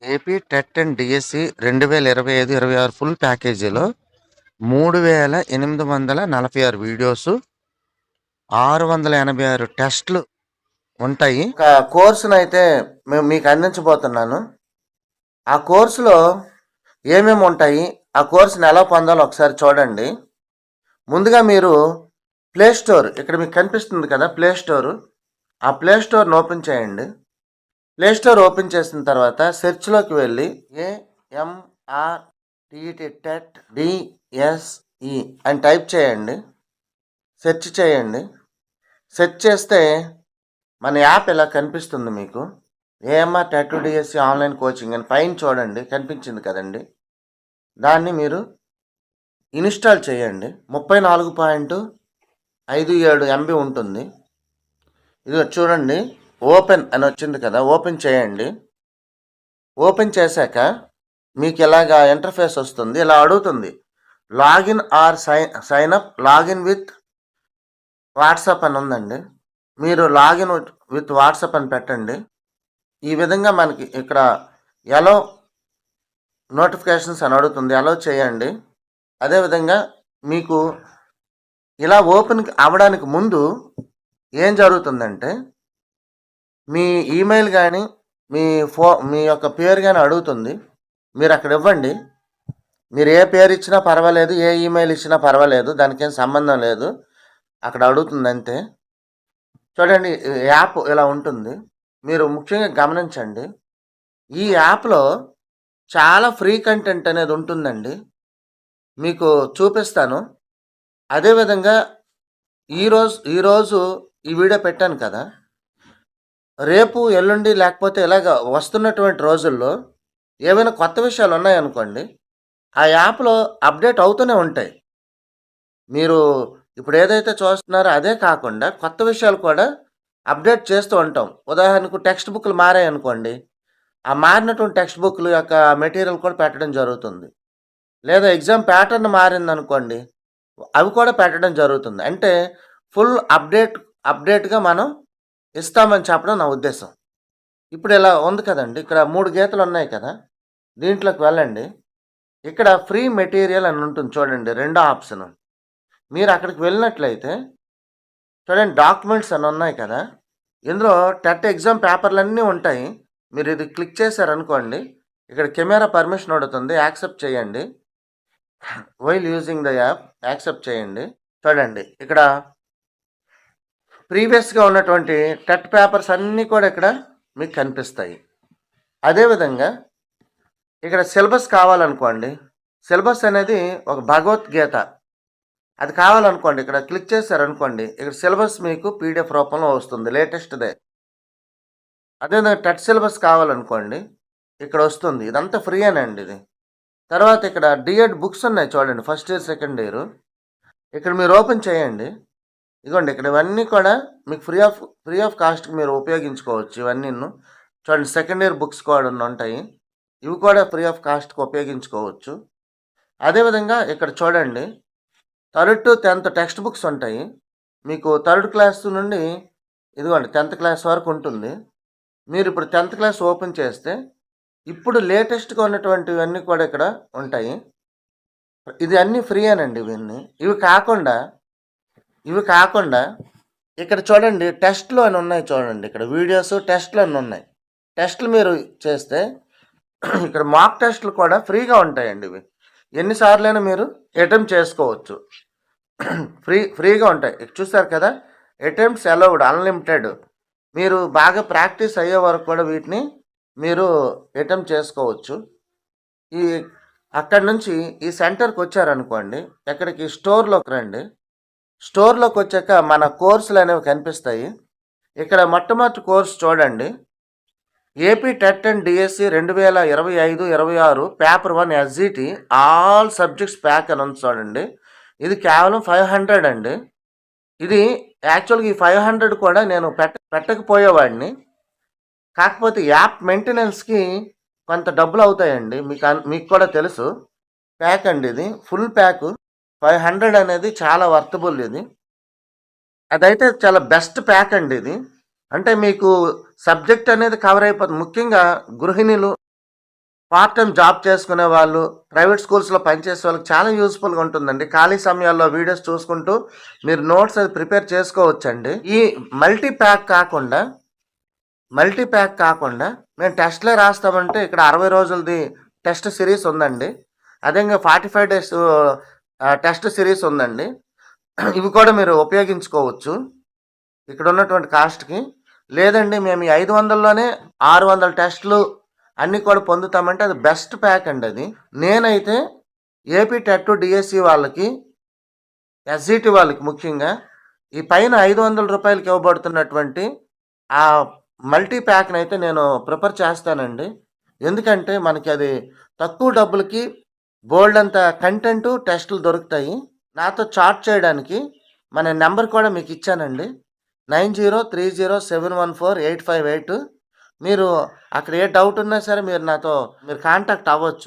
AP TET and DSC 2025-26 full ప్యాకేజీలో 3846 videos, 686 టెస్ట్లు ఉంటాయి. ఒక కోర్సును అయితే మేము మీకు అందించబోతున్నాను. ఆ కోర్సులో ఏమేమి ఉంటాయి, ఆ కోర్సును ఎలా పొందాలో ఒకసారి చూడండి. ముందుగా మీరు ప్లే స్టోర్, ఇక్కడ మీకు కనిపిస్తుంది కదా ప్లే స్టోర్, ఆ ప్లే స్టోర్ని ఓపెన్ చేయండి. ప్లే స్టోర్ ఓపెన్ చేసిన తర్వాత సెర్చ్లోకి వెళ్ళి AMRTT టెట్ డిఎస్ఈ అని టైప్ చేయండి. సెర్చ్ చేయండి. సెర్చ్ చేస్తే మన యాప్ ఇలా కనిపిస్తుంది మీకు. AMR TET DSE online coaching అని పైన చూడండి, కనిపించింది కదండి. దాన్ని మీరు ఇన్స్టాల్ చేయండి. 34.57 MB ఉంటుంది. ఇది చూడండి, ఓపెన్ అని వచ్చింది కదా, ఓపెన్ చేయండి. ఓపెన్ చేశాక మీకు ఇలాగా ఇంటర్ఫేస్ వస్తుంది. ఇలా అడుగుతుంది, login or sign up, login with WhatsApp అని ఉందండి. మీరు లాగిన్ విత్ వాట్సాప్ అని పెట్టండి. ఈ విధంగా మనకి ఇక్కడ ఎలో నోటిఫికేషన్స్ అని అడుగుతుంది, ఎలో చేయండి. అదేవిధంగా మీకు ఇలా ఓపెన్ అవ్వడానికి ముందు ఏం జరుగుతుందంటే, మీ ఈమెయిల్ కానీ మీ యొక్క పేరు కానీ అడుగుతుంది. మీరు అక్కడ ఇవ్వండి. మీరు ఏ పేరు ఇచ్చినా పర్వాలేదు, ఏ ఈమెయిల్ ఇచ్చినా పర్వాలేదు, దానికి ఏం సంబంధం లేదు. అక్కడ అడుగుతుంది అంతే. చూడండి, యాప్ ఇలా ఉంటుంది. మీరు ముఖ్యంగా గమనించండి, ఈ యాప్లో చాలా ఫ్రీ కంటెంట్ అనేది ఉంటుందండి. మీకు చూపిస్తాను. అదేవిధంగా ఈరోజు ఈ వీడియో పెట్టాను కదా, రేపు ఎల్లుండి లేకపోతే ఇలాగ వస్తున్నటువంటి రోజుల్లో ఏమైనా కొత్త విషయాలు ఉన్నాయనుకోండి, ఆ యాప్లో అప్డేట్ అవుతూనే ఉంటాయి. మీరు ఇప్పుడు ఏదైతే చూస్తున్నారో అదే కాకుండా కొత్త విషయాలు కూడా అప్డేట్ చేస్తూ ఉంటాం. ఉదాహరణకు టెక్స్ట్ బుక్లు మారాయనుకోండి, ఆ మారినటువంటి టెక్స్ట్ బుక్లు యొక్క మెటీరియల్ కూడా పెట్టడం జరుగుతుంది. లేదా ఎగ్జామ్ ప్యాటర్న్ మారిందనుకోండి, అవి కూడా పెట్టడం జరుగుతుంది. అంటే ఫుల్ అప్డేట్గా మనం ఇస్తామని చెప్పడం నా ఉద్దేశం. ఇప్పుడు ఇలా ఉంది కదండి, ఇక్కడ 3 గీతలు ఉన్నాయి కదా, దీంట్లోకి వెళ్ళండి. ఇక్కడ ఫ్రీ మెటీరియల్ అని ఉంటుంది చూడండి, రెండో ఆప్షన్. మీరు అక్కడికి వెళ్ళినట్లయితే చూడండి, డాక్యుమెంట్స్ అని ఉన్నాయి కదా, ఇందులో టెట్ ఎగ్జామ్ పేపర్లన్నీ ఉంటాయి. మీరు ఇది క్లిక్ చేశారనుకోండి, ఇక్కడ కెమెరా పర్మిషన్ అడుగుతుంది, యాక్సెప్ట్ చేయండి. While using the app accept చేయండి. చూడండి, ఇక్కడ ప్రీవియస్గా ఉన్నటువంటి టెట్ పేపర్స్ అన్నీ కూడా ఇక్కడ మీకు కనిపిస్తాయి. అదేవిధంగా ఇక్కడ సిలబస్ కావాలనుకోండి, సిలబస్ అనేది ఒక భగవద్గీత, అది కావాలనుకోండి, ఇక్కడ క్లిక్ చేశారనుకోండి, ఇక్కడ సిలబస్ మీకు PDF రూపంలో వస్తుంది, లేటెస్ట్దే. అదేవిధంగా టెట్ సిలబస్ కావాలనుకోండి, ఇక్కడ వస్తుంది. ఇదంతా ఫ్రీ అనండి ఇది. తర్వాత ఇక్కడ డిఎడ్ బుక్స్ ఉన్నాయి చూడండి, ఫస్ట్ ఇయర్ సెకండ్ ఇయర్. ఇక్కడ మీరు ఓపెన్ చేయండి. ఇదిగోండి, ఇక్కడ ఇవన్నీ కూడా మీకు ఫ్రీ ఆఫ్ కాస్ట్కి మీరు ఉపయోగించుకోవచ్చు. ఇవన్నీ చూడండి, సెకండ్ ఇయర్ బుక్స్ కూడా ఉంటాయి, ఇవి కూడా ఫ్రీ ఆఫ్ కాస్ట్కి ఉపయోగించుకోవచ్చు. అదేవిధంగా ఇక్కడ చూడండి, 3rd to 10th text books ఉంటాయి. మీకు 3rd క్లాస్ నుండి ఇదిగోండి 10th క్లాస్ వరకు ఉంటుంది. మీరు ఇప్పుడు 10th క్లాస్ ఓపెన్ చేస్తే ఇప్పుడు లేటెస్ట్గా ఉన్నటువంటివన్నీ కూడా ఇక్కడ ఉంటాయి. ఇది అన్నీ ఫ్రీ అనండి ఇవన్నీ. ఇవి కాకుండా ఇక్కడ చూడండి, టెస్ట్లు అని ఉన్నాయి చూడండి, ఇక్కడ వీడియోస్ టెస్ట్లు అని ఉన్నాయి. టెస్ట్లు మీరు చేస్తే ఇక్కడ మాక్ టెస్ట్లు కూడా ఫ్రీగా ఉంటాయండి. ఇవి ఎన్నిసార్లైనా మీరు అటెంప్ట్ చేసుకోవచ్చు, ఫ్రీగా ఉంటాయి. చూస్తారు కదా, అటెంప్ట్స్ అలౌడ్ అన్లిమిటెడ్. మీరు బాగా ప్రాక్టీస్ అయ్యే వరకు కూడా వీటిని మీరు అటెంప్ట్ చేసుకోవచ్చు. అక్కడి నుంచి ఈ సెంటర్కి వచ్చారనుకోండి, ఎక్కడికి స్టోర్లోకి రండి. స్టోర్లోకి వచ్చాక మన కోర్సులు అనేవి కనిపిస్తాయి. ఇక్కడ మొట్టమొదటి కోర్సు చూడండి, AP TET and DSC 2025-26 paper 1 SGT all subjects pack అని ఉంది చూడండి. ఇది కేవలం 500 అండి. ఇది యాక్చువల్గా ఈ 500 కూడా నేను పెట్టకపోయేవాడిని. కాకపోతే యాప్ మెయింటెనెన్స్కి కొంత డబ్బులు అవుతాయండి, మీకు కూడా తెలుసు. ప్యాక్ అండి ఇది, ఫుల్ ప్యాక్ 500 అనేది చాలా వర్తబుల్. ఇది అదైతే చాలా బెస్ట్ ప్యాక్ అండి ఇది. అంటే మీకు సబ్జెక్ట్ అనేది కవర్ అయిపోతుంది. ముఖ్యంగా గృహిణులు, పార్ట్ టైం జాబ్ చేసుకునే వాళ్ళు, ప్రైవేట్ స్కూల్స్‌లో పనిచేసే వాళ్ళకి చాలా యూజ్‌ఫుల్‌గా ఉంటుందండి. ఖాళీ సమయాల్లో వీడియోస్ చూసుకుంటూ మీరు నోట్స్ అది ప్రిపేర్ చేసుకోవచ్చండి. ఈ మల్టీ ప్యాక్ కాకుండా మేము టెస్ట్‌లే రాస్తామంటే ఇక్కడ 60 రోజులది టెస్ట్ సిరీస్ ఉందండి. అదేంగా 45 డేస్ టెస్ట్ సిరీస్ ఉందండి. ఇవి కూడా మీరు ఉపయోగించుకోవచ్చు ఇక్కడ ఉన్నటువంటి కాస్ట్‌కి. లేదండి మేము ఈ 500లోనే 600 టెస్టులు అన్నీ కూడా పొందుతామంటే అది బెస్ట్ ప్యాక్ అండి అది. నేనైతే ఏపీ టెట్, డిఎస్సి వాళ్ళకి, ఎస్జిటి వాళ్ళకి ముఖ్యంగా ఈ పైన రూ. 500 ఇవ్వబడుతున్నటువంటి ఆ మల్టీ ప్యాక్‌నైతే నేను ప్రిఫర్ చేస్తానండి. ఎందుకంటే మనకి అది తక్కువ డబ్బులకి బోలెడంత కంటెంటు, టెస్టులు దొరుకుతాయి. నాతో చాట్ చేయడానికి మన నెంబర్ కూడా మీకు ఇచ్చానండి. 9030714858. మీరు అక్కడ ఏ డౌట్ ఉన్నా సరే మీరు కాంటాక్ట్ అవ్వచ్చు.